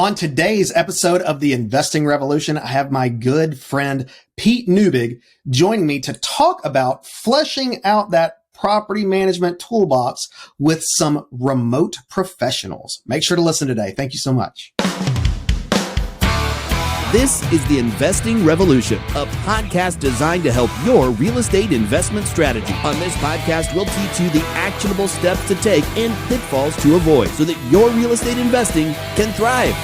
On today's episode of the Investing Revolution, I have my good friend Pete Neubig joining me to talk about fleshing out that property management toolbox with some remote professionals. Make sure to listen today. Thank you so much. This is the Investing Revolution, a podcast designed to help your real estate investment strategy. On this podcast, we'll teach you the actionable steps to take and pitfalls to avoid so that your real estate investing can thrive.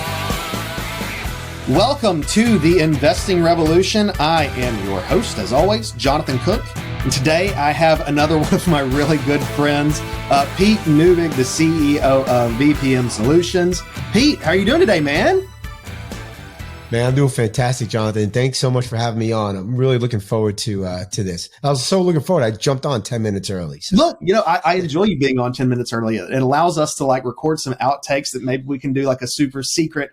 Welcome to the Investing Revolution. I am your host, as always, Jonathan Cook. And today I have another one of my really good friends, Pete Neubig, the CEO of VPM Solutions. Pete, how are you doing today, man? Man, I'm doing fantastic, Jonathan. Thanks so much for having me on. I'm really looking forward to this. I was so looking forward. I jumped on 10 minutes early. So. Look, I enjoy you being on 10 minutes early. It allows us to record some outtakes that maybe we can do a super secret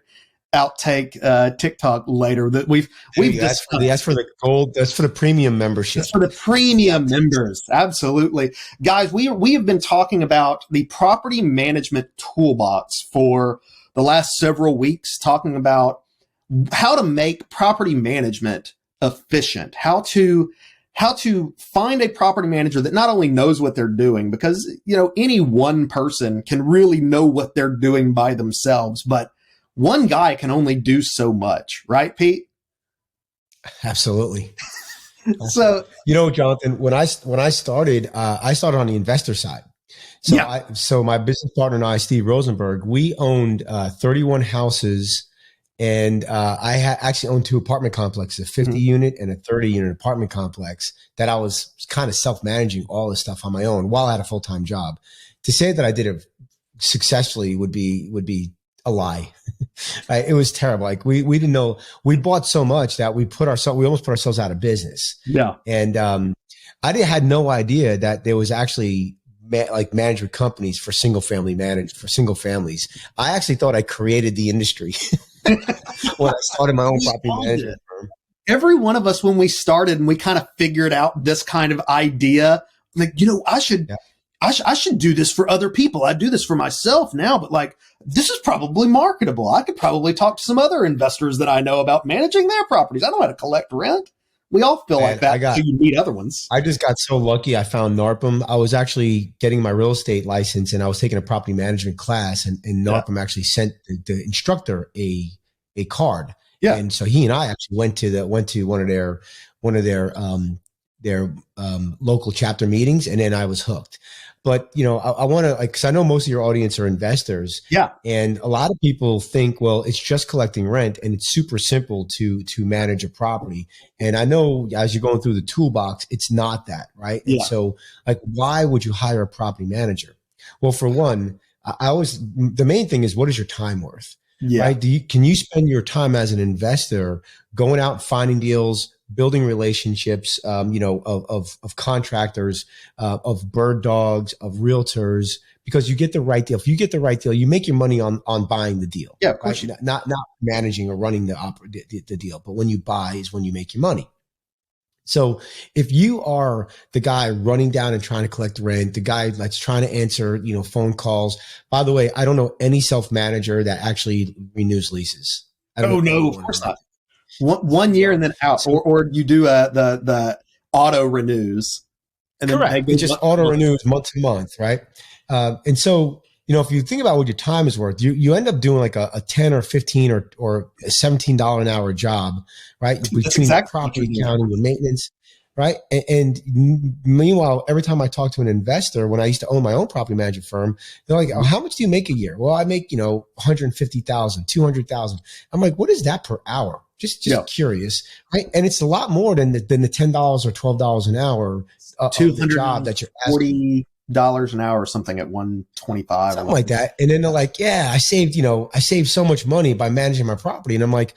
outtake TikTok later that we've that's for the gold. That's for the premium membership. That's for the premium members. Absolutely. Guys, we have been talking about the property management toolbox for the last several weeks, talking about how to make property management efficient, how to find a property manager that not only knows what they're doing, because, any one person can really know what they're doing by themselves, but one guy can only do so much, right, Pete? Absolutely. So, Jonathan, when I started on the investor side. So yeah. So my business partner and I, Steve Rosenberg, we owned 31 houses. And I actually owned two apartment complexes, a 50 unit and a 30 unit apartment complex that I was kind of self-managing all this stuff on my own while I had a full-time job. To say that I did it successfully would be a lie. It was terrible. We didn't know, we bought so much that we almost put ourselves out of business. Yeah. And I had no idea that there was actually management companies for single families. I actually thought I created the industry. When I started my own property management firm. Every one of us, when we started and we kind of figured out this kind of idea, I should do this for other people. I do this for myself now, but this is probably marketable. I could probably talk to some other investors that I know about managing their properties. I know how to collect rent. We all feel like that until you meet other ones. I just got so lucky. I found NARPM. I was actually getting my real estate license and I was taking a property management class and NARPM actually sent the instructor a card. Yeah. And so he and I actually went to one of their local chapter meetings, and then I was hooked. But, I want to, because I know most of your audience are investors. Yeah. And a lot of people think, well, it's just collecting rent and it's super simple to manage a property. And I know as you're going through the toolbox, it's not that, right? Yeah. And so why would you hire a property manager? Well, for one, the main thing is, what is your time worth? Yeah. Right? Can you spend your time as an investor going out and finding deals, building relationships, of contractors, of bird dogs, of realtors, because you get the right deal. If you get the right deal, you make your money on buying the deal. Yeah, of course. Right? Not managing or running the deal, but when you buy is when you make your money. So if you are the guy running down and trying to collect rent, the guy that's trying to answer, phone calls. By the way, I don't know any self-manager that actually renews leases. Oh no, of course not. One year and then out, or you do the auto renews. And correct. It just auto renews month to month, right? And so, if you think about what your time is worth, you end up doing a 10 or 15 or a $17 an hour job, right? Between property accounting and maintenance, right? And meanwhile, every time I talk to an investor, when I used to own my own property management firm, they're like, oh, how much do you make a year? Well, I make, 150,000, 200,000. I'm like, what is that per hour? Just curious, right? And it's a lot more than the $10 or $12 an hour of the job that you're asking. $40 an hour or something at 125, something like that. And then they're like, yeah, I saved so much money by managing my property. And I'm like,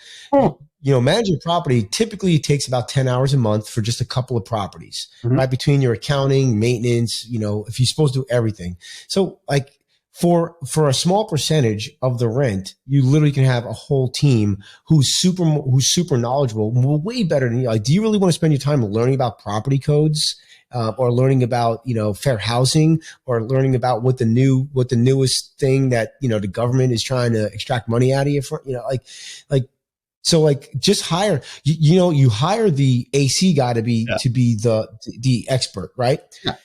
managing property typically takes about 10 hours a month for just a couple of properties, right? Between your accounting, maintenance, if you're supposed to do everything. So for a small percentage of the rent, you literally can have a whole team who's super knowledgeable, way better than you. Like, do you really want to spend your time learning about property codes, or learning about, fair housing, or learning about what the newest thing that, the government is trying to extract money out of you for, so just hire, you hire the AC guy to be the expert, right? Yeah.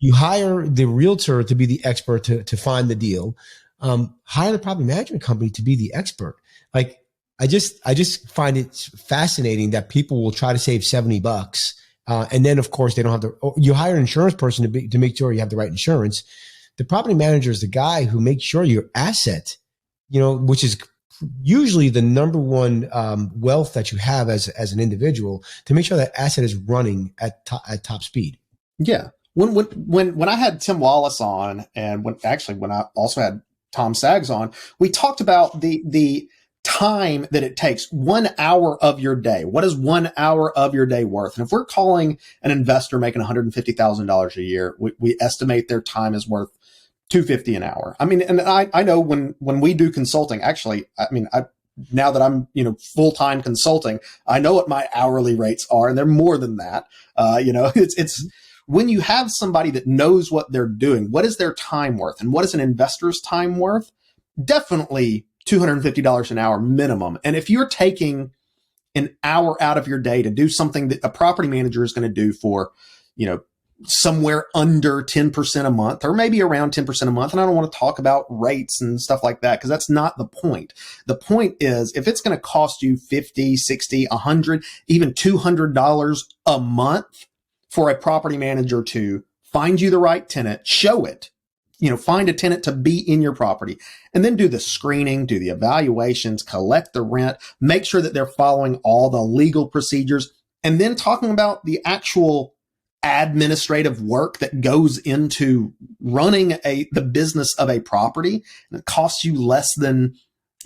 You hire the realtor to be the expert to find the deal. Hire the property management company to be the expert. Like, I just find it fascinating that people will try to save $70. And then of course they don't have you hire an insurance person to make sure you have the right insurance. The property manager is the guy who makes sure your asset, which is usually the number one wealth that you have as an individual, to make sure that asset is running at top speed. Yeah. When I had Tim Wallace on, and when I also had Tom Saggs on, we talked about the time that it takes. 1 hour of your day. What is 1 hour of your day worth? And if we're calling an investor making $150,000 a year, we estimate their time is worth $250 an hour. I mean, and I know when we do consulting, actually, I mean, now that I'm, full-time consulting, I know what my hourly rates are, and they're more than that. It's when you have somebody that knows what they're doing, what is their time worth, and what is an investor's time worth? Definitely $250 an hour minimum. And if you're taking an hour out of your day to do something that a property manager is going to do for, somewhere under 10% a month, or maybe around 10% a month. And I don't want to talk about rates and stuff like that, because that's not the point. The point is, if it's going to cost you $50, $60, $100, even $200 a month for a property manager to find you the right tenant, show it, find a tenant to be in your property, and then do the screening, do the evaluations, collect the rent, make sure that they're following all the legal procedures, and then talking about the actual administrative work that goes into running the business of a property, and it costs you less than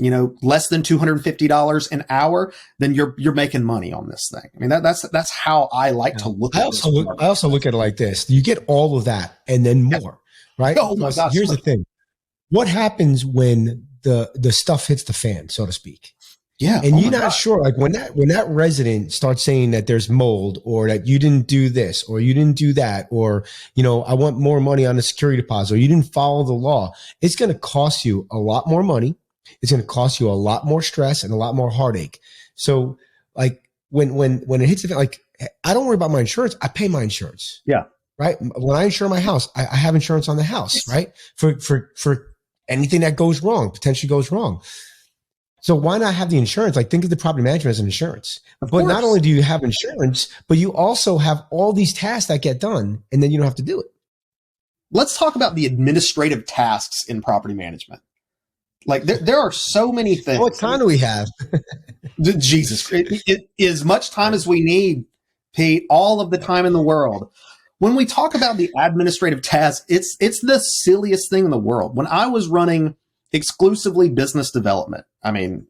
$250 an hour, then you're making money on this thing. I mean, that's how I like to look at it. I also look at it like this. You get all of that and then more, right? Oh my gosh. Here's the thing. What happens when the stuff hits the fan, so to speak? Yeah. And you're not sure, like when that resident starts saying that there's mold, or that you didn't do this, or you didn't do that, or, I want more money on the security deposit, or you didn't follow the law, it's going to cost you a lot more money. It's going to cost you a lot more stress and a lot more heartache. So like when it hits the fan, like, I don't worry about my insurance. I pay my insurance. Yeah. Right. When I insure my house, I have insurance on the house, right? For anything that potentially goes wrong. So why not have the insurance? Like, think of the property management as an insurance. But not only do you have insurance, but you also have all these tasks that get done, and then you don't have to do it. Let's talk about the administrative tasks in property management. Like, there are so many things. What time do we have? Jesus, it as much time as we need, Pete, all of the time in the world. When we talk about the administrative tasks, it's the silliest thing in the world. When I was running exclusively business development, I mean,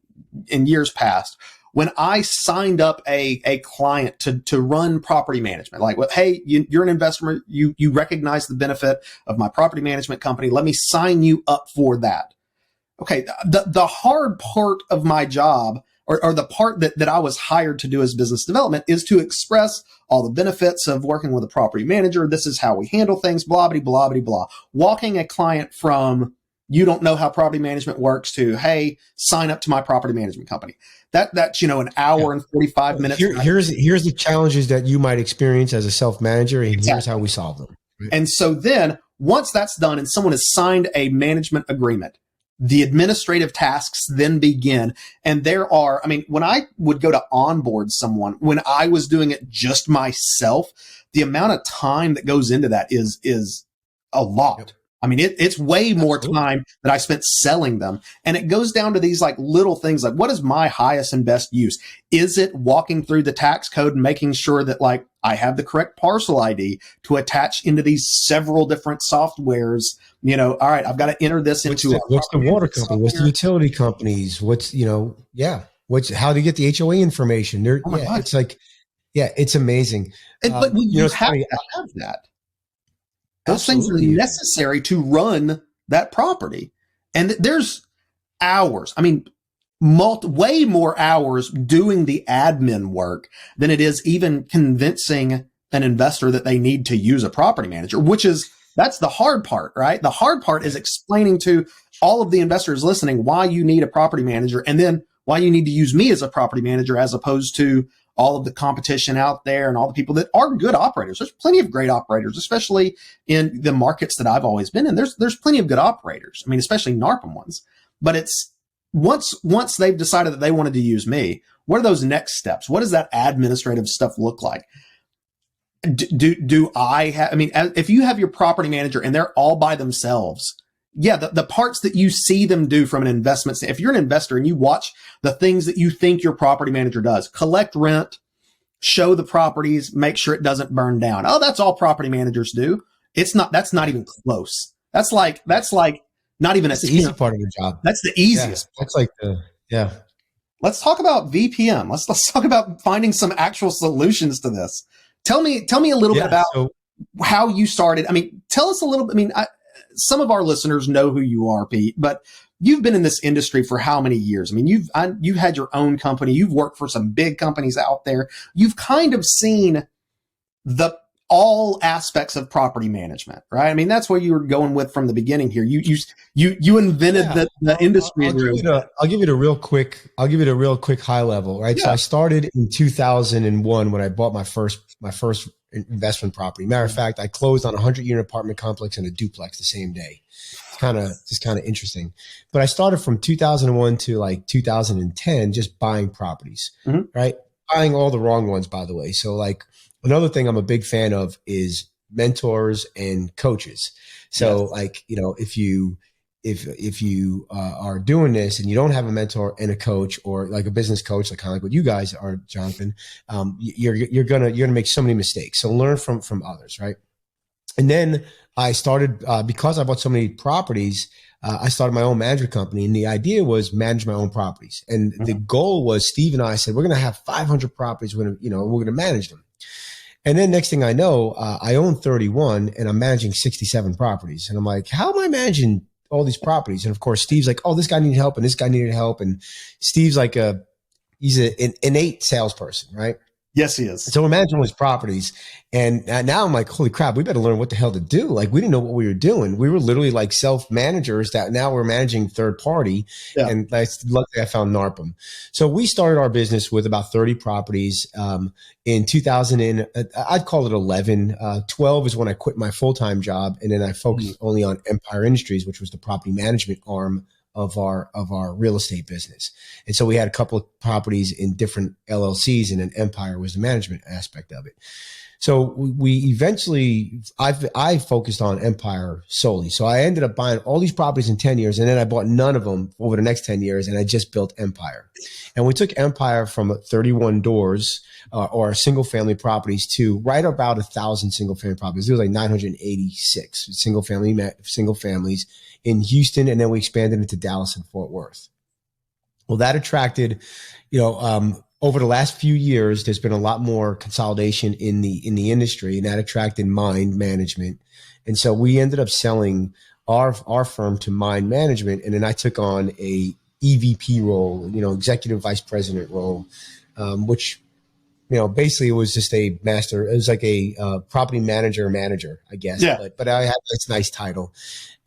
in years past, when I signed up a client to run property management, like, well, hey, you're an investor, you recognize the benefit of my property management company, let me sign you up for that. Okay, the hard part of my job, or the part that I was hired to do as business development, is to express all the benefits of working with a property manager. This is how we handle things, blah, blah, blah, blah, blah. Walking a client from, you don't know how property management works, to, hey, sign up to my property management company. That's an hour and 45 minutes. Here's the challenges that you might experience as a self-manager, and Exactly. Here's how we solve them. Right? And so then once that's done and someone has signed a management agreement, the administrative tasks then begin. And there are, when I would go to onboard someone, when I was doing it just myself, the amount of time that goes into that is a lot. Yep. It's way more time that I spent selling them. And it goes down to these like little things, like, what is my highest and best use? Is it walking through the tax code and making sure that, like, I have the correct parcel ID to attach into these several different softwares? All right, I've got to enter this into what's the water company? What's the utility companies? What's, how to get the HOA information? It's like, it's amazing. But you have to have that. Those things are necessary to run that property. And there's hours. I mean, way more hours doing the admin work than it is even convincing an investor that they need to use a property manager, that's the hard part, right? The hard part is explaining to all of the investors listening why you need a property manager, and then why you need to use me as a property manager as opposed to all of the competition out there and all the people that are good operators. There's plenty of great operators, especially in the markets that I've always been in. There's plenty of good operators. I mean, especially NARPM ones. But it's once they've decided that they wanted to use me, what are those next steps? What does that administrative stuff look like? Do I have, I mean, if you have your property manager and they're all by themselves, yeah, the parts that you see them do from an investment, if you're an investor and you watch the things that you think your property manager does, collect rent, show the properties, make sure it doesn't burn down. Oh, that's all property managers do. That's not even close. That's like not even the easy part of the job. That's the easiest. Yeah, that's like yeah. Let's talk about VPM. Let's talk about finding some actual solutions to this. Tell me a little bit about how you started. I mean, tell us a little bit. I mean, some of our listeners know who you are, Pete, but you've been in this industry for how many years? I mean, you've had your own company. You've worked for some big companies out there. You've kind of seen all aspects of property management, right? I mean, that's what you were going with from the beginning here. You invented the industry. I'll give it a real quick high level, right? Yeah. So I started in 2001 when I bought my first investment property. Matter of fact, I closed on a 100-unit apartment complex and a duplex the same day. It's kind of interesting. But I started from 2001 to like 2010 just buying properties, right? Buying all the wrong ones, by the way. So like, another thing I'm a big fan of is mentors and coaches. So like, you know, if you are doing this and you don't have a mentor and a coach, or like a business coach, like kind of like what you guys are, Jonathan, you're gonna make so many mistakes. So learn from others, right? And then I started because I bought so many properties. I started my own management company, and the idea was manage my own properties. And the goal was, Steve and I said, we're going to have 500 properties. We're going to manage them. And then next thing I know, I own 31 and I'm managing 67 properties. And I'm like, how am I managing all these properties? And of course, Steve's like, oh, this guy needed help and this guy needed help. And Steve's like he's an innate salesperson, right? Yes, he is. So we're managing all these properties. And now I'm like, holy crap, we better learn what the hell to do. Like, we didn't know what we were doing. We were literally like self-managers that now we're managing third party. Yeah. And luckily I found NARPM. So we started our business with about 30 properties in 2000. I'd call it 11. 12 is when I quit my full-time job. And then I focused only on Empire Industries, which was the property management arm of our real estate business. And so we had a couple of properties in different LLCs, and then Empire was the management aspect of it. So I focused on Empire solely. So I ended up buying all these properties in 10 years, and then I bought none of them over the next 10 years, and I just built Empire. And we took Empire from 31 doors or single family properties to right about 1,000 single family properties. It was like 986 single families in Houston, and then we expanded into Dallas and Fort Worth. Well, that attracted, over the last few years, there's been a lot more consolidation in the industry, and that attracted Mind Management. And so we ended up selling our firm to Mind Management, and then I took on a EVP role, executive vice president role, which, basically it was just it was like a property manager, I guess. Yeah. But I had this nice title.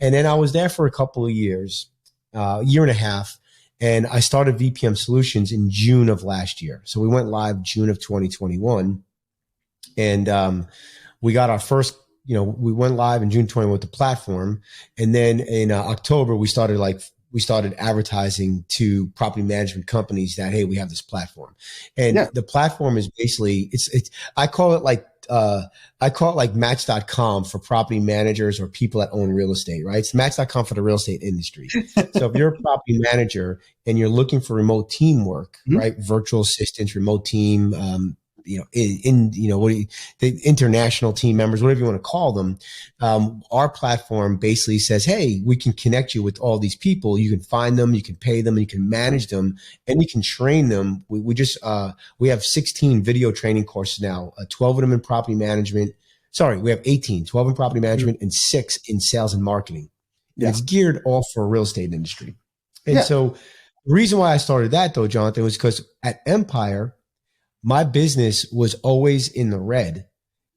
And then I was there for a couple of years, year and a half. And I started VPM Solutions in June of last year. So we went live June of 2021. And we got our first, we went live in June 2021 with the platform. And then in October, we started advertising to property management companies that, hey, we have this platform. And the platform is basically, I call it like Match.com for property managers or people that own real estate, right? It's Match.com for the real estate industry. So if you're a property manager and you're looking for remote teamwork, right? Virtual assistants, remote team, the international team members, whatever you want to call them. Our platform basically says, hey, we can connect you with all these people. You can find them, you can pay them, you can manage them, and you can train them. We have 16 video training courses now, 12 of them in property management. Sorry, we have 12 in property management and 6 in sales and marketing. And it's geared all for real estate industry. And Yeah. so the reason why I started that though, Jonathan, was because at Empire, my business was always in the red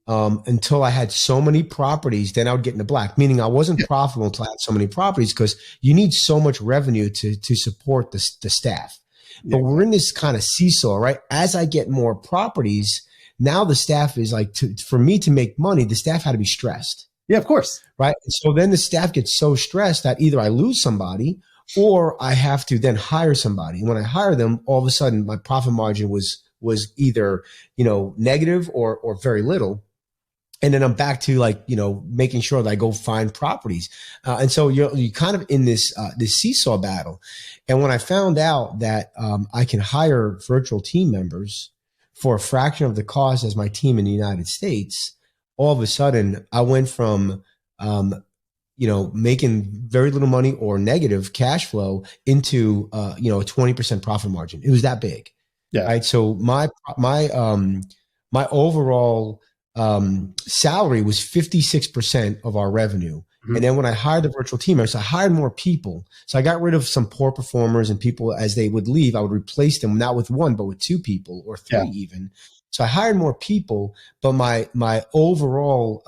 until I had so many properties. Then I would get in the black, meaning I wasn't profitable until I had so many properties, because you need so much revenue to support the staff. But we're in this kind of seesaw, right? As I get more properties, now the staff is like, for me to make money, the staff had to be stressed. Yeah, of course. Right. So then the staff gets so stressed that either I lose somebody or I have to then hire somebody. And when I hire them, all of a sudden my profit margin was either, negative or very little. And then I'm back to making sure that I go find properties. And so you're kind of in this seesaw battle. And when I found out that I can hire virtual team members for a fraction of the cost as my team in the United States, all of a sudden I went from, making very little money or negative cash flow into, a 20% profit margin. It was that big. Yeah. Right. So my overall salary was 56% of our revenue. Mm-hmm. And then when I hired the virtual team members, I hired more people. So I got rid of some poor performers, and people, as they would leave, I would replace them not with one, but with two people or three even. So I hired more people, but my overall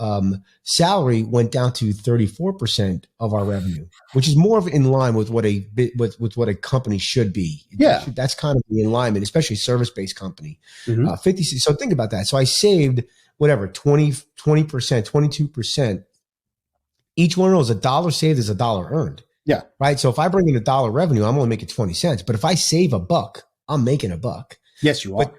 salary went down to 34% of our revenue, which is more of in line with what a company should be. Yeah, that's kind of the alignment, especially service-based company. Mm-hmm. 50. So think about that. So I saved whatever 20%, 22%. Each one of those, $1 saved is $1 earned. Yeah, right. So if I bring in $1 revenue, I'm only making 20 cents. But if I save $1, I'm making $1. Yes, you are.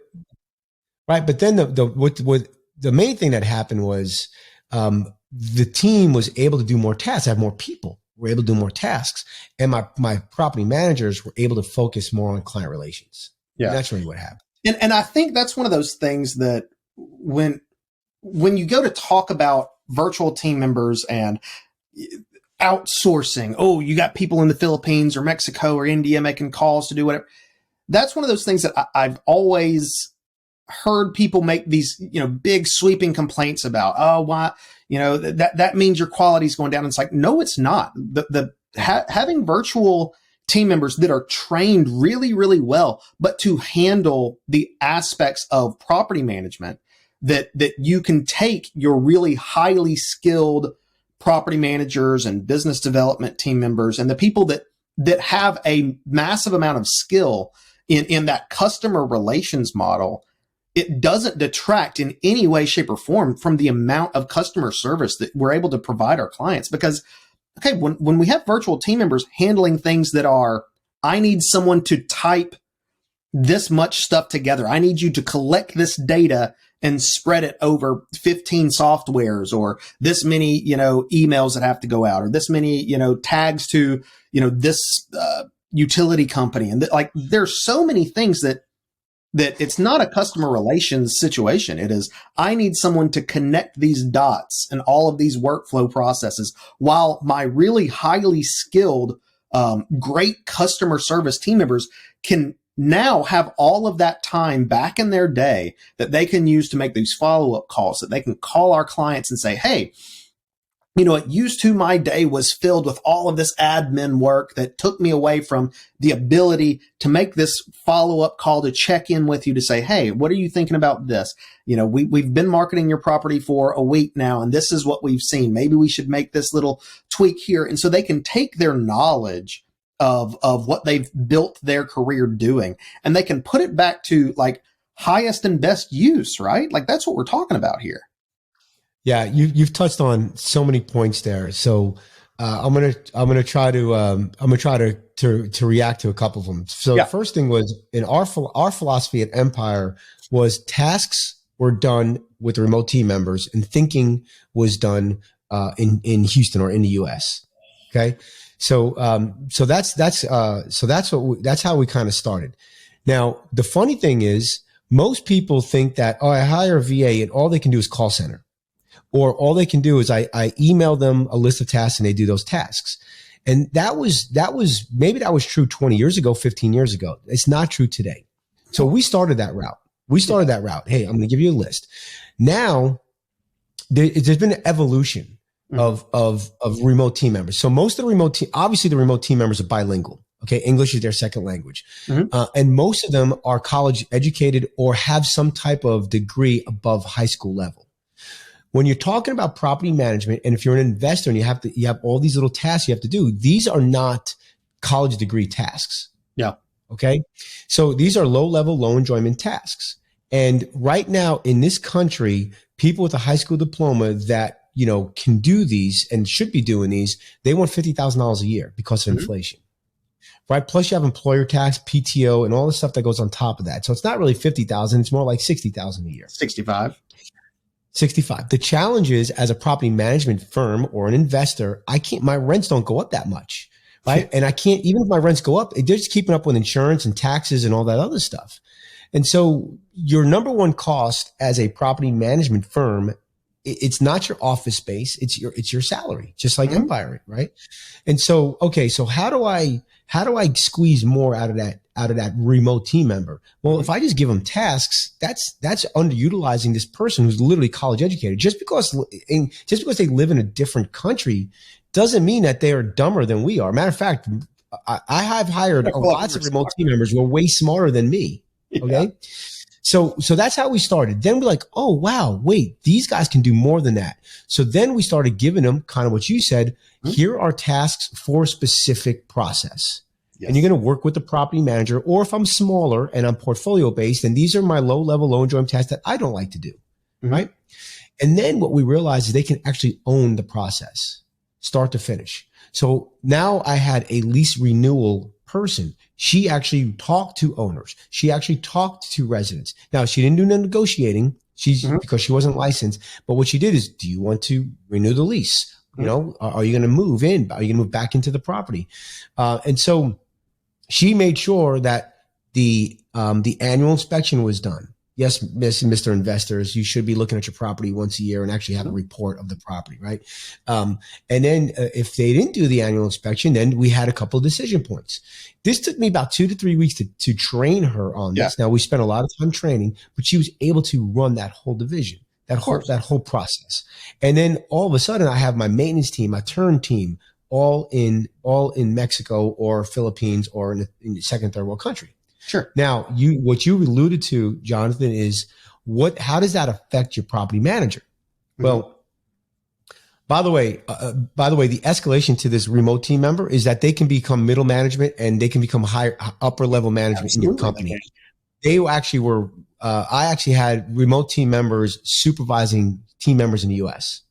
Right. But then the main thing that happened was the team was able to do more tasks. I have more people. We're able to do more tasks. And my property managers were able to focus more on client relations. Yeah. And that's really what happened. And I think that's one of those things that when you go to talk about virtual team members and outsourcing, oh, you got people in the Philippines or Mexico or India making calls to do whatever. That's one of those things that I've always heard people make these, big sweeping complaints about. Oh, why, that means your quality is going down. And it's like, no, it's not. Having virtual team members that are trained really, really well, but to handle the aspects of property management that you can take your really highly skilled property managers and business development team members and the people that have a massive amount of skill in that customer relations model. It doesn't detract in any way, shape, or form from the amount of customer service that we're able to provide our clients. Because, okay, when we have virtual team members handling things that are, I need someone to type this much stuff together. I need you to collect this data and spread it over 15 softwares, or this many, emails that have to go out, or this many, tags to, this utility company. And there's so many things that it's not a customer relations situation. It is, I need someone to connect these dots and all of these workflow processes, while my really highly skilled, great customer service team members can now have all of that time back in their day that they can use to make these follow-up calls, that they can call our clients and say, hey, it used to, my day was filled with all of this admin work that took me away from the ability to make this follow-up call to check in with you to say, hey, what are you thinking about this? We've been marketing your property for a week now, and this is what we've seen. Maybe we should make this little tweak here. And so they can take their knowledge of what they've built their career doing, and they can put it back to highest and best use, right? That's what we're talking about here. Yeah, you've touched on so many points there. So I'm gonna try to react to a couple of them. So The first thing was, in our philosophy at Empire was tasks were done with the remote team members, and thinking was done in Houston or in the US. Okay. So that's how we kind of started. Now, the funny thing is, most people think that, I hire a VA and all they can do is call center, or all they can do is I email them a list of tasks and they do those tasks. And that was maybe that was true 20 years ago, 15 years ago. It's not true today. So we started that route. Hey, I'm going to give you a list. Now there's been an evolution. of remote team members. So most of the remote team, obviously the remote team members are bilingual. Okay. English is their second language. And most of them are college educated or have some type of degree above high school level. When you're talking about property management, and if you're an investor and you have all these little tasks you have to do, these are not college degree tasks. Yeah. Okay. So these are low level, low enjoyment tasks. And right now in this country, people with a high school diploma that, can do these and should be doing these, they want $50,000 a year because of inflation. Right. Plus you have employer tax, PTO, and all the stuff that goes on top of that. So it's not really 50,000. It's more like 60,000 a year. 65. The challenge is, as a property management firm or an investor, my rents don't go up that much. Right. And I can't, even if my rents go up, they're just keeping up with insurance and taxes and all that other stuff. And so your number one cost as a property management firm, it's not your office space. It's your salary, just like Empire, right? And so, okay, so how do I squeeze more out of that remote team member? Well, if I just give them tasks, that's underutilizing this person who's literally college educated. Just because they live in a different country doesn't mean that they are dumber than we are. Matter of fact, I have hired lots of remote team members who are way smarter than me. Okay. Yeah. So that's how we started. Then we're like, oh, wow, wait, these guys can do more than that. So then we started giving them kind of what you said. Here are tasks for a specific process. Yes. And you're going to work with the property manager, or if I'm smaller and I'm portfolio based, then these are my low level, low enjoyment tasks that I don't like to do. Right. And then what we realized is they can actually own the process, start to finish. So now I had a lease renewal person. She actually talked to owners. She actually talked to residents. Now, she didn't do no negotiating. Because she wasn't licensed. But what she did is, do you want to renew the lease? Are you going to move in? Are you going to move back into the property? And so she made sure that the annual inspection was done. Yes, Mr. Investors, you should be looking at your property once a year and actually have a report of the property, right? And then if they didn't do the annual inspection, then we had a couple of decision points. This took me about 2 to 3 weeks to train her on this. Now, we spent a lot of time training, but she was able to run that whole division, that whole process. And then all of a sudden, I have my maintenance team, my turn team, all in Mexico or Philippines or in the second, third world country. Sure. Now, what you alluded to, Jonathan, is how does that affect your property manager? Well, by the way, the escalation to this remote team member is that they can become middle management and they can become upper level management in your company. They actually were. I actually had remote team members supervising team members in the U.S.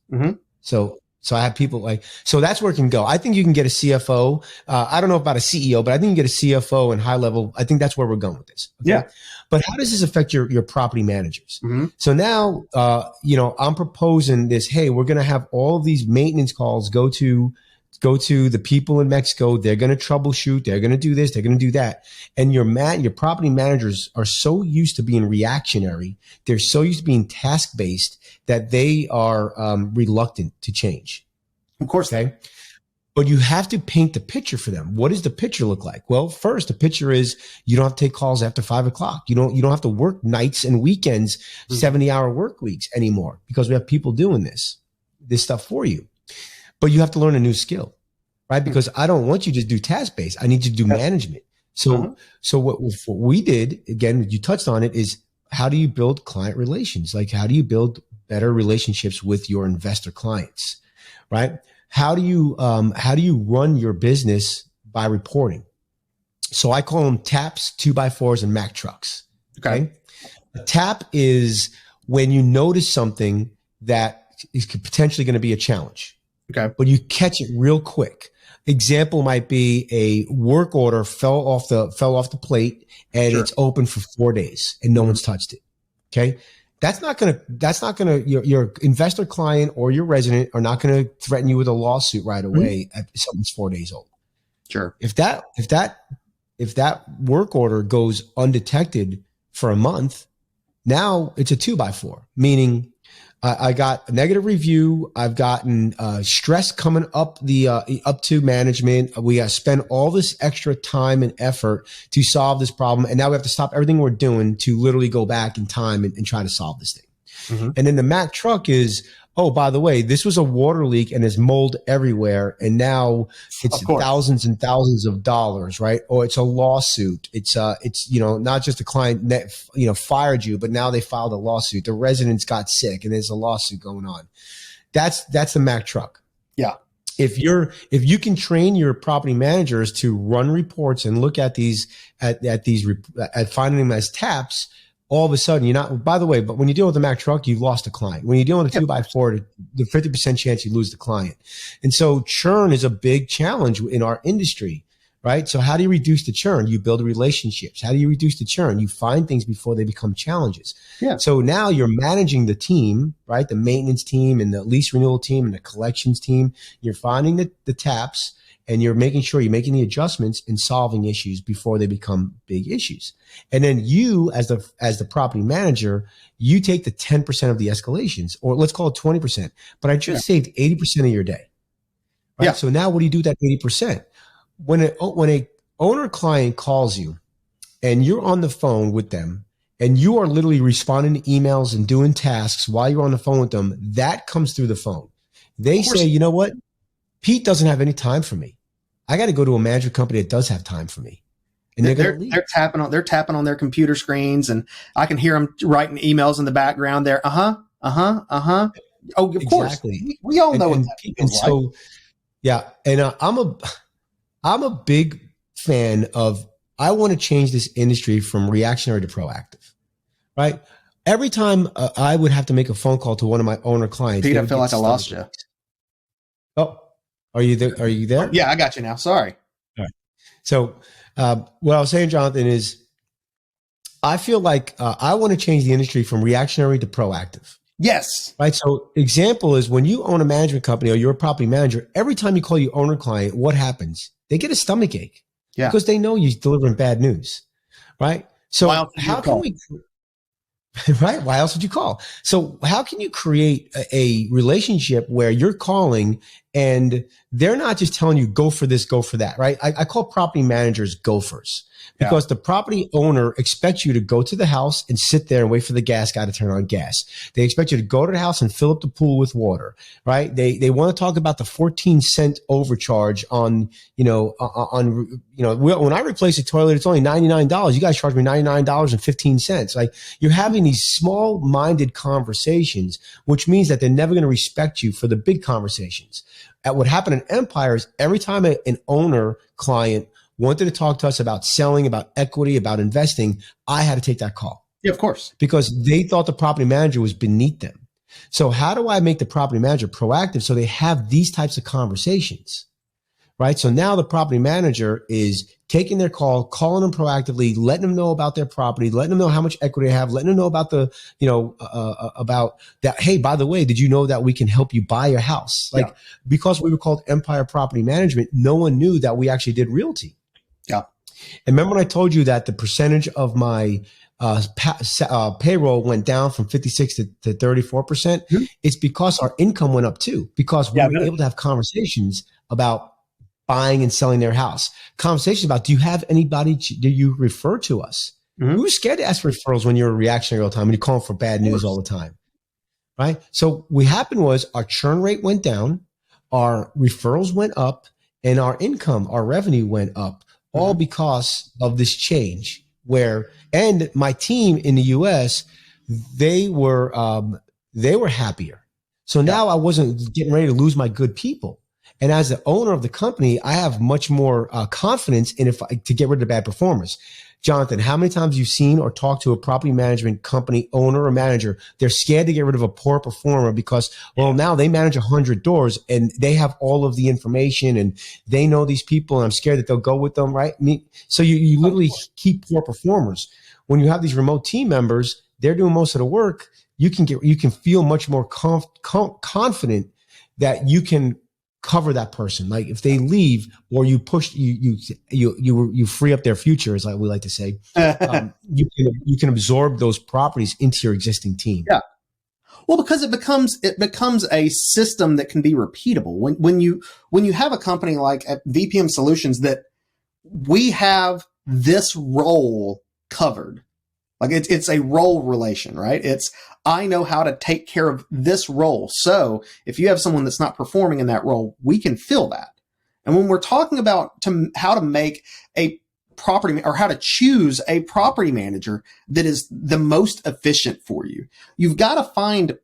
So I have people so that's where it can go. I think you can get a CFO. I don't know about a CEO, but I think you can get a CFO and high level. I think that's where we're going with this. Okay? Yeah. But how does this affect your property managers? So now, I'm proposing this. Hey, we're going to have all of these maintenance calls go to the people in Mexico. They're going to troubleshoot. They're going to do this. They're going to do that. And your property managers are so used to being reactionary. They're so used to being task based that they are reluctant to change. Of course. Okay. But you have to paint the picture for them. What does the picture look like? Well, first, the picture is you don't have to take calls after 5 o'clock. You don't have to work nights and weekends, 70-hour work weeks anymore, because we have people doing this stuff for you. But you have to learn a new skill, right? Because I don't want you to do task-based. I need you to do management. So what we did, again, you touched on it, is how do you build client relations? Like, how do you build better relationships with your investor clients, right? How do you run your business by reporting? So I call them TAPs, 2x4s, and Mack trucks. Okay. A TAP is when you notice something that is potentially going to be a challenge. Okay. But you catch it real quick. Example might be a work order fell off the plate and it's open for 4 days and no one's touched it. Okay. That's not gonna, your investor client or your resident are not going to threaten you with a lawsuit right away if something's 4 days old. Sure. If that work order goes undetected for a month, now it's a 2x4, meaning I got a negative review. I've gotten stress coming up up to management. We got to spend all this extra time and effort to solve this problem, and now we have to stop everything we're doing to literally go back in time and try to solve this thing. And then the Mack truck is, oh, by the way, this was a water leak and there's mold everywhere, and now it's thousands and thousands of dollars, right? Or it's a lawsuit. It's not just a client that fired you, but now they filed a lawsuit. The residents got sick and there's a lawsuit going on. That's the Mack truck. Yeah. If you can train your property managers to run reports and look at at finding them as taps, all of a sudden you're not, by the way, but when you deal with a Mack truck, you've lost a client. When you're dealing with a 2x4, the 50% chance you lose the client. And so churn is a big challenge in our industry, right? So how do you reduce the churn? You build relationships. How do you reduce the churn? You find things before they become challenges. Yeah. So now you're managing the team, right? The maintenance team and the lease renewal team and the collections team. You're finding the taps, and you're making sure you're making the adjustments and solving issues before they become big issues. And then you, as the property manager, you take the 10% of the escalations, or let's call it 20%. But I just saved 80% of your day. Right? Yeah. So now what do you do with that 80%? When a owner client calls you and you're on the phone with them and you are literally responding to emails and doing tasks while you're on the phone with them, that comes through the phone. They say, you know what? Pete doesn't have any time for me. I got to go to a management company that does have time for me. And they're tapping on their computer screens, and I can hear them writing emails in the background there. Oh, of course. We all know what that feels like. So, yeah. And I'm a big fan of, I want to change this industry from reactionary to proactive, right? Every time I would have to make a phone call to one of my owner clients. Pete, I feel like I lost you. Oh, are you there? Are you there? Yeah, I got you now. Sorry. All right. So what I was saying, Jonathan, is I feel like I want to change the industry from reactionary to proactive. Yes. Right. So example is when you own a management company or you're a property manager, every time you call your owner client, what happens? They get a stomach ache because they know you're delivering bad news. Right. So how can we, right? Why else would you call? So how can you create a relationship where you're calling and they're not just telling you go for this, go for that, right? I call property managers gophers because the property owner expects you to go to the house and sit there and wait for the gas guy to turn on gas. They expect you to go to the house and fill up the pool with water, right? They want to talk about the 14-cent overcharge on, when I replace a toilet, it's only $99. You guys charge me $99.15. Like, you're having these small-minded conversations, which means that they're never going to respect you for the big conversations. At what happened in Empire is every time an owner client wanted to talk to us about selling, about equity, about investing, I had to take that call. Yeah, of course. Because they thought the property manager was beneath them. So how do I make the property manager proactive so they have these types of conversations? Right? So now the property manager is taking their call, calling them proactively, letting them know about their property, letting them know how much equity they have, letting them know about about that. Hey, by the way, did you know that we can help you buy your house? Because we were called Empire Property Management, no one knew that we actually did realty. Yeah. And remember when I told you that the percentage of my payroll went down from 56 to 34%? Mm-hmm. It's because our income went up too, because we were able to have conversations about buying and selling their house. Conversations about, do you have anybody, do you refer to us? Mm-hmm. We were scared to ask for referrals when you're reactionary all the time and you call for bad news all the time. Right? So what happened was our churn rate went down, our referrals went up, and our income, our revenue went up, all because of this change and my team in the US, they were happier. So now I wasn't getting ready to lose my good people. And as the owner of the company, I have much more confidence in to get rid of the bad performers. Jonathan, how many times you've seen or talked to a property management company owner or manager? They're scared to get rid of a poor performer because, now they manage 100 doors and they have all of the information and they know these people and I'm scared that they'll go with them, right? So you literally keep poor performers. When you have these remote team members, they're doing most of the work. You can feel much more confident that you can cover that person. Like if they leave or you push, you free up their future, as we like to say, you can absorb those properties into your existing team. Yeah. Well, because it becomes a system that can be repeatable. When you have a company like at VPM Solutions that we have this role covered, Like it's a role relation, right? It's, I know how to take care of this role. So if you have someone that's not performing in that role, we can fill that. And when we're talking about how to make a property or how to choose a property manager that is the most efficient for you, you've got to find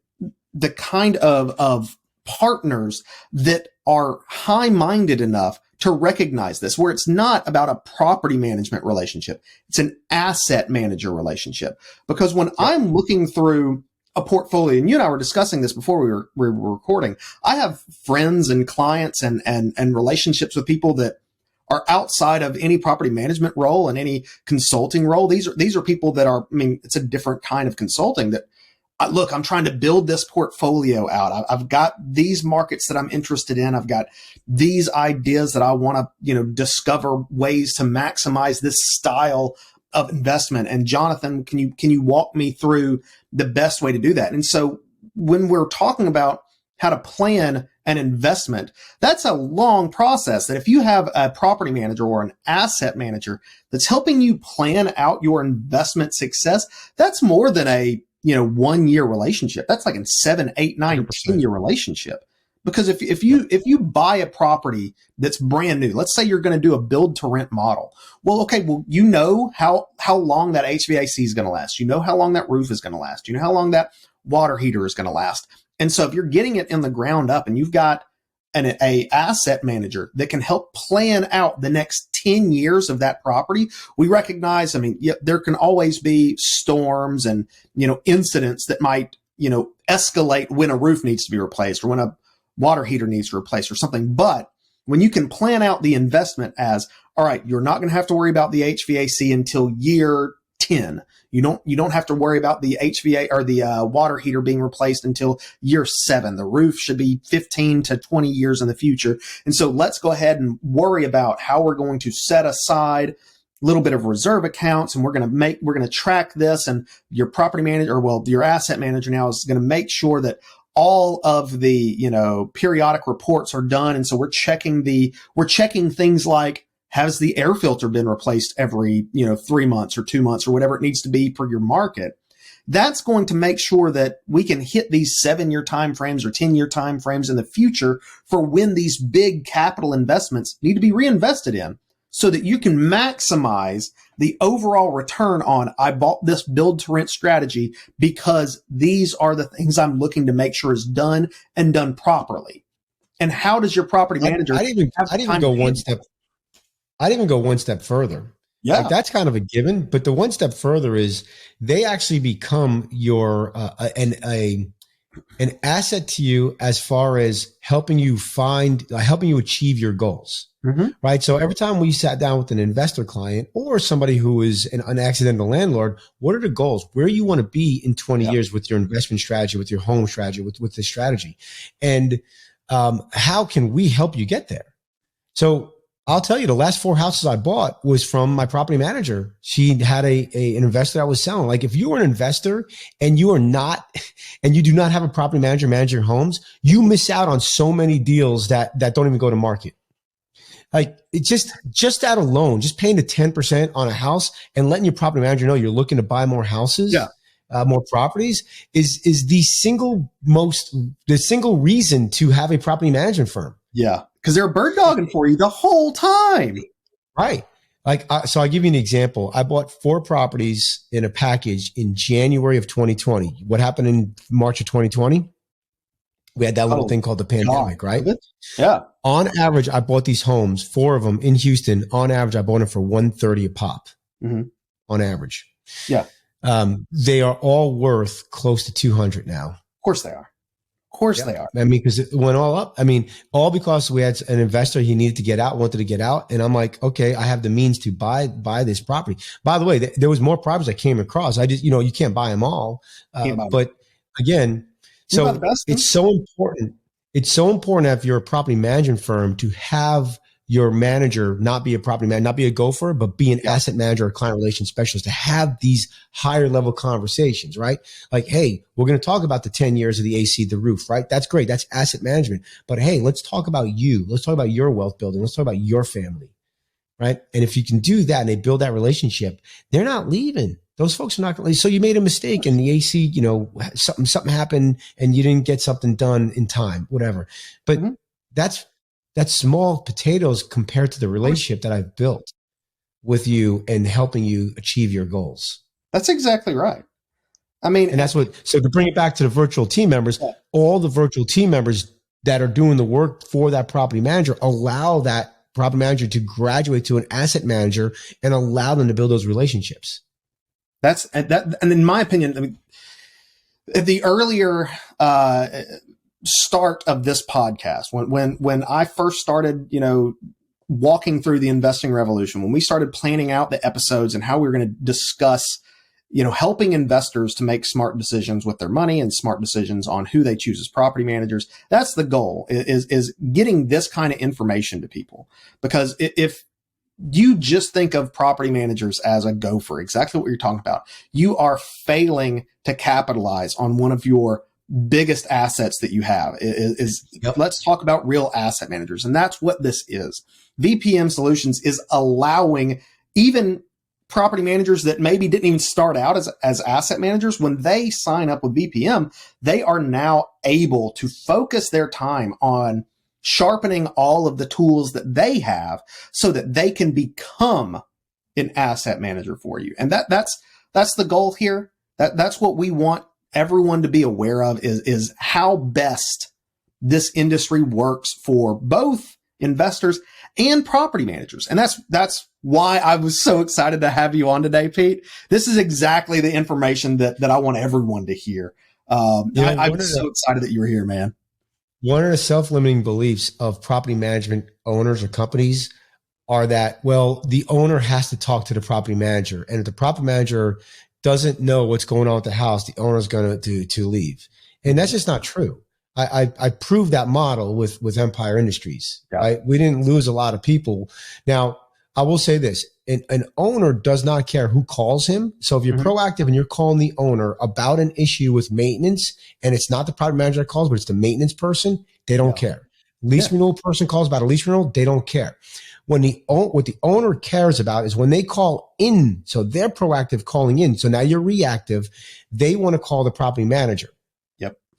the kind of partners that are high-minded enough to recognize this, where it's not about a property management relationship. It's an asset manager relationship. Because when I'm looking through a portfolio, and you and I were discussing this before we were recording, I have friends and clients and relationships with people that are outside of any property management role and any consulting role. These are people that are, I mean, it's a different kind of consulting that, look, I'm trying to build this portfolio out. I've got these markets that I'm interested in. I've got these ideas that I want to, discover ways to maximize this style of investment. And Jonathan, can you walk me through the best way to do that? And so when we're talking about how to plan an investment, that's a long process that if you have a property manager or an asset manager that's helping you plan out your investment success, that's more than a 1 year relationship. That's like a 7, 8, 9, 10-year relationship. Because if you buy a property that's brand new, let's say you're going to do a build to rent model. Well, okay, you know how long that HVAC is going to last. You know how long that roof is going to last. You know how long that water heater is going to last. And so if you're getting it in the ground up and you've got a asset manager that can help plan out the next 10 years of that property, we recognize, there can always be storms and, incidents that might, escalate when a roof needs to be replaced or when a water heater needs to be replaced or something. But when you can plan out the investment as, all right, you're not going to have to worry about the HVAC until year 10. You don't have to worry about the HVAC or the water heater being replaced until year 7. The roof should be 15 to 20 years in the future. And so let's go ahead and worry about how we're going to set aside a little bit of reserve accounts, and we're going to track this. And your property manager, your asset manager now is going to make sure that all of the, periodic reports are done. And so we're checking things like, has the air filter been replaced every, 3 months or 2 months or whatever it needs to be for your market? That's going to make sure that we can hit these 7-year timeframes or 10-year timeframes in the future for when these big capital investments need to be reinvested in, so that you can maximize the overall return on, I bought this build to rent strategy because these are the things I'm looking to make sure is done and done properly. And how does your property manager? I'd even go one step further. Yeah, like that's kind of a given. But the one step further is they actually become your an asset to you as far as helping you achieve your goals. Mm-hmm. Right. So every time we sat down with an investor client or somebody who is an accidental landlord, what are the goals? Where you want to be in 20 years with your investment strategy, with your home strategy, with the strategy, and how can we help you get there? So I'll tell you, the last 4 houses I bought was from my property manager. She had an investor that was selling. Like, if you are an investor and you do not have a property manager manage your homes, you miss out on so many deals that don't even go to market. Like, it's just that alone, just paying the 10% on a house and letting your property manager know you're looking to buy more houses, more properties is the single reason to have a property management firm. Yeah. Because they're bird dogging for you the whole time. Right. Like, so I'll give you an example. I bought 4 properties in a package in January of 2020. What happened in March of 2020? We had that little thing called the pandemic, right? Yeah. On average, I bought these homes, 4 of them in Houston. On average, I bought them for $130 a pop. Mm-hmm. On average. Yeah. They are all worth close to $200 now. Of course they are. Of course they are. I mean, because it went all up. I mean, all because we had an investor, he needed to get out, wanted to get out. And I'm like, okay, I have the means to buy this property. By the way, there was more properties I came across. I just, you can't buy them all. But again, so it's so important. It's so important if you're a property management firm to have your manager not be a property manager, not be a gopher, but be an asset manager or client relations specialist, to have these higher level conversations, right? Like, hey, we're going to talk about the 10 years of the AC, the roof, right? That's great. That's asset management. But hey, let's talk about you. Let's talk about your wealth building. Let's talk about your family, right? And if you can do that and they build that relationship, they're not leaving. Those folks are not going to, so you made a mistake and the AC, you know, something happened and you didn't get something done in time, whatever. But that's small potatoes compared to the relationship that I've built with you and helping you achieve your goals. That's exactly right. I mean, and that's what, so to bring it back to the virtual team members, all the virtual team members that are doing the work for that property manager allow that property manager to graduate to an asset manager and allow them to build those relationships. And in my opinion, I mean, the earlier start of this podcast, when I first started, you know, walking through the investing revolution, when we started planning out the episodes and how we were going to discuss, you know, helping investors to make smart decisions with their money and smart decisions on who they choose as property managers, that's the goal, is getting this kind of information to people. Because if you just think of property managers as a gopher, exactly what you're talking about, you are failing to capitalize on one of your biggest assets that you have. Let's talk about real asset managers. And that's what this is. VPM Solutions is allowing even property managers that maybe didn't even start out as asset managers, when they sign up with VPM, they are now able to focus their time on sharpening all of the tools that they have so that they can become an asset manager for you. And that's the goal here. That's what we want everyone to be aware of, is how best this industry works for both investors and property managers. And that's why I was so excited to have you on today, Pete. This is exactly the information that I want everyone to hear. I'm so excited that you were here, man. One of the self-limiting beliefs of property management owners or companies are that, well, the owner has to talk to the property manager. And if the property manager doesn't know what's going on with the house, the owner is going to leave. And that's just not true. I proved that model with Empire Industries. Yeah. Right? We didn't lose a lot of people. Now, I will say this. An owner does not care who calls him. So if you're proactive and you're calling the owner about an issue with maintenance, and it's not the property manager that calls, but it's the maintenance person, they don't care. Lease renewal person calls about a lease renewal, they don't care. What the owner cares about is when they call in. So they're proactive calling in. So now you're reactive. They want to call the property manager.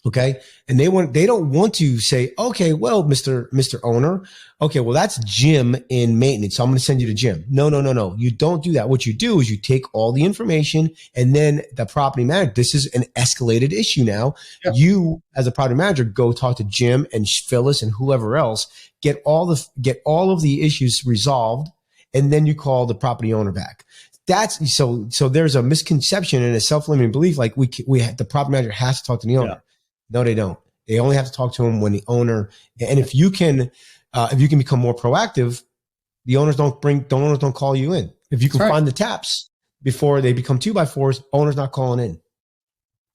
Okay. And they don't want to say, okay, well, Mr. Owner, okay, well, that's Jim in maintenance, so I'm going to send you to Jim. No. You don't do that. What you do is you take all the information, and then the property manager, this is an escalated issue now. Yeah. You, as a property manager, go talk to Jim and Phyllis and whoever else, get all of the issues resolved, and then you call the property owner back. That's so there's a misconception and a self-limiting belief, like the property manager has to talk to the owner. Yeah. No, they don't. They only have to talk to him when the owner, and if you can become more proactive, the owners don't call you in. If you can find the taps before they become 2x4s, owners not calling in.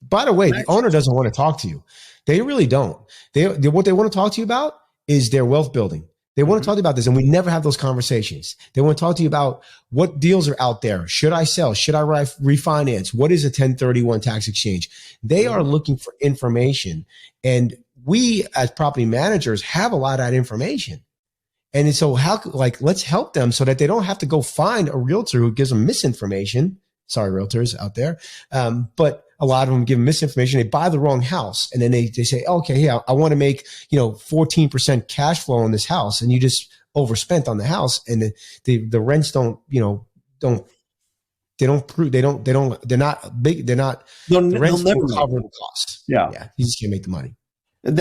By the way, the owner doesn't want to talk to you. They really don't. What they want to talk to you about is their wealth building. They want to talk to you about this, and we never have those conversations. They want to talk to you about what deals are out there. Should I sell? Should I refinance? What is a 1031 tax exchange? They are looking for information, and we as property managers have a lot of that information. And so let's help them so that they don't have to go find a realtor who gives them misinformation. Sorry, realtors out there. But a lot of them give them misinformation. They buy the wrong house, and then they say, okay, yeah, I want to make 14% cash flow on this house, and you just overspent on the house, and the rents they're not big. The rents don't cover the costs. Yeah, you just can't make the money.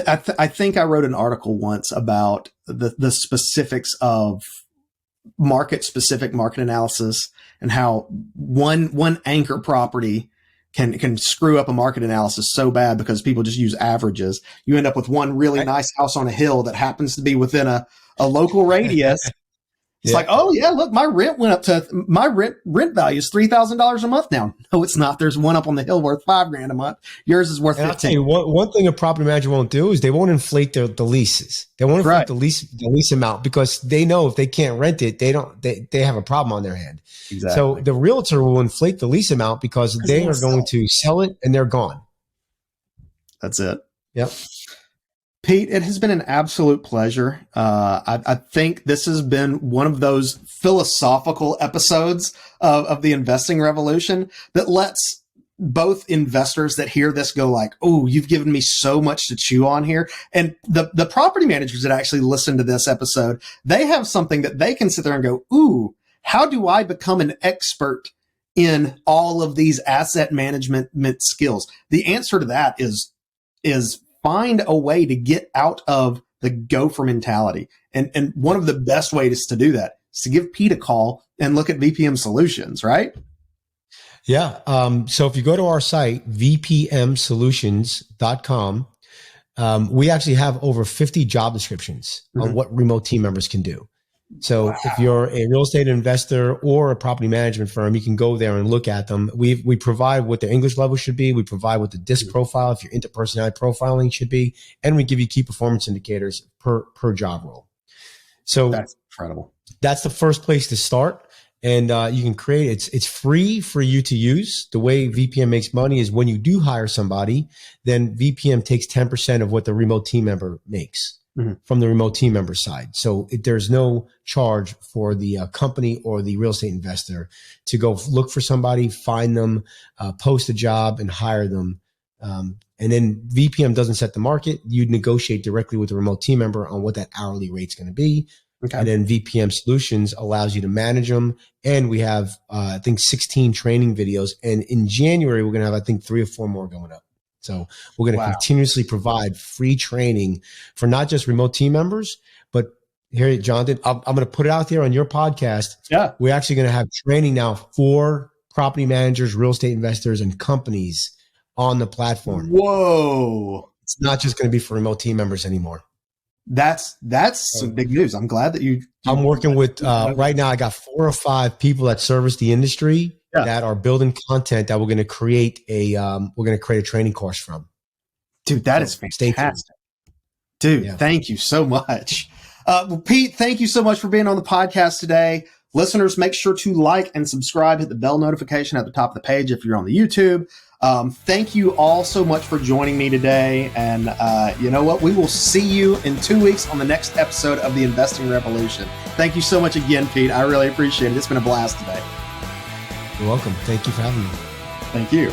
I think I wrote an article once about the specifics of market-specific market analysis and how one anchor property can screw up a market analysis so bad because people just use averages. You end up with one really nice house on a hill that happens to be within a local radius. It's like, oh yeah, look, my rent went up to my rent value is $3,000 a month now. No, it's not. There's one up on the hill worth $5,000 a month. Yours is worth 15. I'll tell you one thing a property manager won't do is they won't inflate the leases. They won't inflate the lease amount, because they know if they can't rent it, they have a problem on their hand. Exactly. So the realtor will inflate the lease amount because they are going to sell it and they're gone. That's it. Yep. Pete, it has been an absolute pleasure. I think this has been one of those philosophical episodes of the investing revolution that lets both investors that hear this go like, oh, you've given me so much to chew on here. And the property managers that actually listen to this episode, they have something that they can sit there and go, ooh, how do I become an expert in all of these asset management skills? The answer to that is find a way to get out of the gopher mentality. And one of the best ways to do that is to give Pete a call and look at VPM Solutions, right? Yeah. So if you go to our site, vpmsolutions.com, we actually have over 50 job descriptions on what remote team members can do. So if you're a real estate investor or a property management firm, you can go there and look at them. We provide what the English level should be. We provide what the DISC profile, if you're into personality profiling, should be, and we give you key performance indicators per job role. So that's incredible. That's the first place to start. And you can create it's free for you to use. The way VPM makes money is when you do hire somebody, then VPM takes 10% of what the remote team member makes from the remote team member side. So there's no charge for the company or the real estate investor to go look for somebody, find them, post a job, and hire them. And then VPM doesn't set the market. You negotiate directly with the remote team member on what that hourly rate's going to be. Okay. And then VPM Solutions allows you to manage them. And we have, I think, 16 training videos. And in January, we're going to have, I think, 3 or 4 more going up. So we're going to continuously provide free training for not just remote team members, but here, Jonathan, I'm going to put it out there on your podcast. Yeah. We're actually going to have training now for property managers, real estate investors, and companies on the platform. Whoa. It's not just going to be for remote team members anymore. That's some big news. I'm glad that I'm working with right now. I got 4 or 5 people that service the industry that are building content that we're going to create a training course from. Dude, that is fantastic. Dude, thank you so much. Pete, thank you so much for being on the podcast today. Listeners, make sure to like and subscribe. Hit the bell notification at the top of the page if you're on the YouTube. Thank you all so much for joining me today. And you know what? We will see you in 2 weeks on the next episode of the Investing Revolution. Thank you so much again, Pete. I really appreciate it. It's been a blast today. You're welcome. Thank you for having me. Thank you.